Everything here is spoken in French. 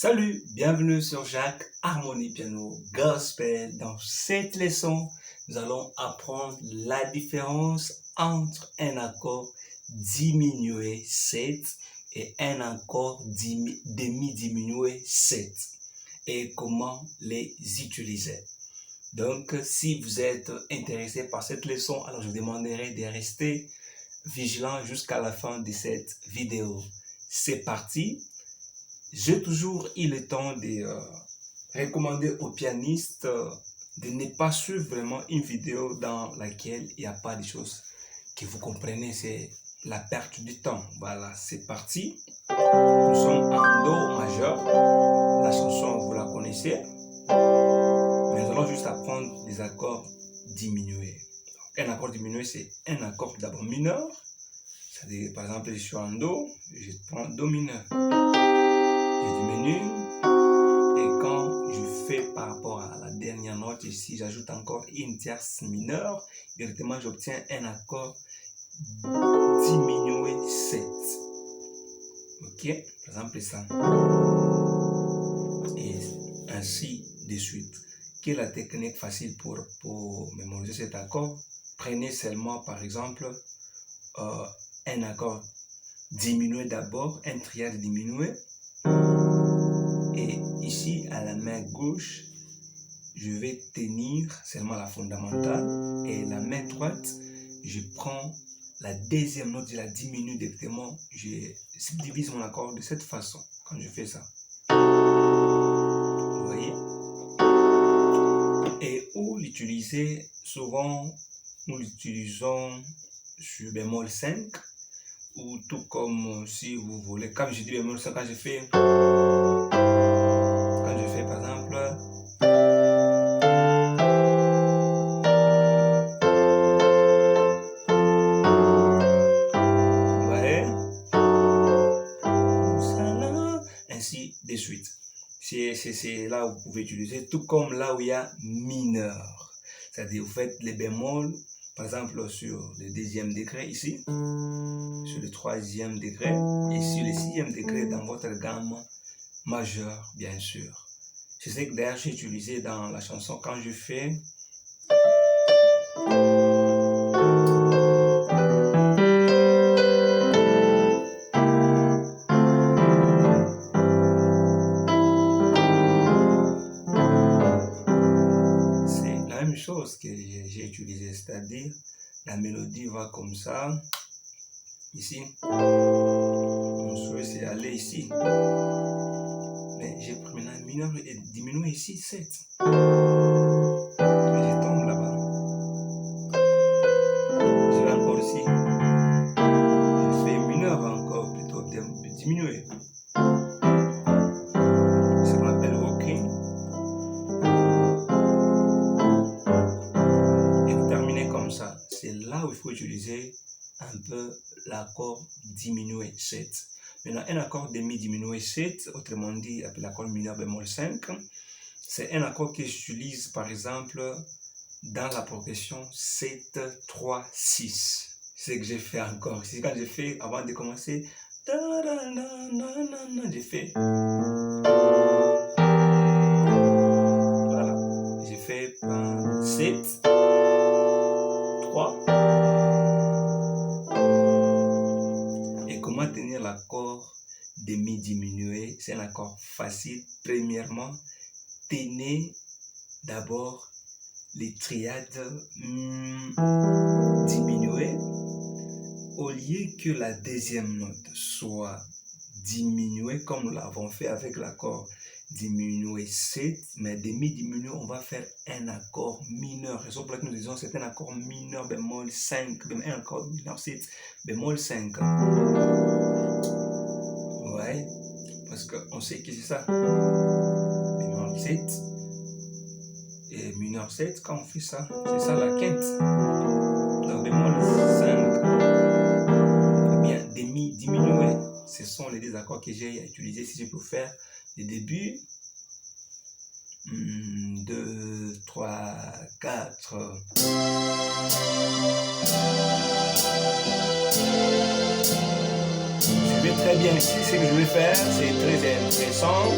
Salut, bienvenue sur Jacques Harmonie Piano Gospel. Dans cette leçon, nous allons apprendre la différence entre un accord diminué 7 et un accord demi-diminué 7 et comment les utiliser. Donc, si vous êtes intéressé par cette leçon, alors je vous demanderai de rester vigilant jusqu'à la fin de cette vidéo. C'est parti! J'ai toujours eu le temps de recommander aux pianistes de ne pas suivre vraiment une vidéo dans laquelle il n'y a pas de choses que vous comprenez, c'est la perte du temps. Voilà, c'est parti. Nous sommes en Do majeur. La chanson, vous la connaissez. Mais nous allons juste apprendre des accords diminués. Un accord diminué, c'est un accord d'abord mineur. C'est-à-dire, par exemple, je suis en Do, je prends Do mineur. Je diminue et quand je fais par rapport à la dernière note ici, j'ajoute encore une tierce mineure, directement j'obtiens un accord diminué 7. Ok, par exemple ça. Et ainsi de suite. Quelle est la technique facile pour mémoriser cet accord? Prenez seulement par exemple un accord diminué d'abord, un triade diminué. Et ici, à la main gauche, je vais tenir seulement la fondamentale. Et la main droite, je prends la deuxième note, je la diminue directement. Je subdivise mon accord de cette façon, quand je fais ça. Vous voyez? Et où l'utiliser? Souvent, nous l'utilisons sur bémol 5. Ou tout comme si vous voulez, comme je dis bémol 5, quand je fais par exemple vous voyez, ainsi de suite. C'est là où vous pouvez utiliser, tout comme là où il y a mineur, c'est-à-dire vous faites les bémols par exemple sur le deuxième degré ici, sur le troisième degré et sur le sixième degré dans votre gamme majeure, bien sûr. C'est ce que d'ailleurs j'ai utilisé dans la chanson quand je fais c'est la même chose que j'ai utilisé, c'est-à-dire la mélodie va comme ça. Ici, mon souhait c'est aller ici. Mais j'ai pris maintenant mineur et diminué ici 7. Et je tombe là-bas. Je vais encore ici. Je fais mineur encore, plutôt diminué. C'est ce qu'on appelle walking. Et vous terminez comme ça. C'est là où il faut utiliser un peu l'accord diminué 7. Maintenant, un accord demi-diminué 7, autrement dit, appelé l'accord mineur bémol 5, c'est un accord que j'utilise par exemple dans la progression 7, 3, 6. C'est ce que j'ai fait encore. C'est quand j'ai fait, avant de commencer, j'ai fait. Voilà. J'ai fait 7, 3. Et comment tenir l'accord demi-diminué? C'est un accord facile. Premièrement, tenez d'abord les triades diminuées. Au lieu que la deuxième note soit diminuée, comme nous l'avons fait avec l'accord diminué 7, mais demi-diminué, on va faire un accord mineur. Raison pour laquelle nous disons c'est un accord mineur bémol 5, un accord mineur 7, bémol 5. Ouais, parce qu'on sait que c'est ça. Bémol 7 et mineur 7, quand on fait ça, c'est ça la quinte. Donc bémol 5, eh bien demi-diminué. Ce sont les deux accords que j'ai utilisés. Si je peux faire le début, 2, 3, 4. Je vais Très bien, ici, ce que je vais faire, c'est très intéressant.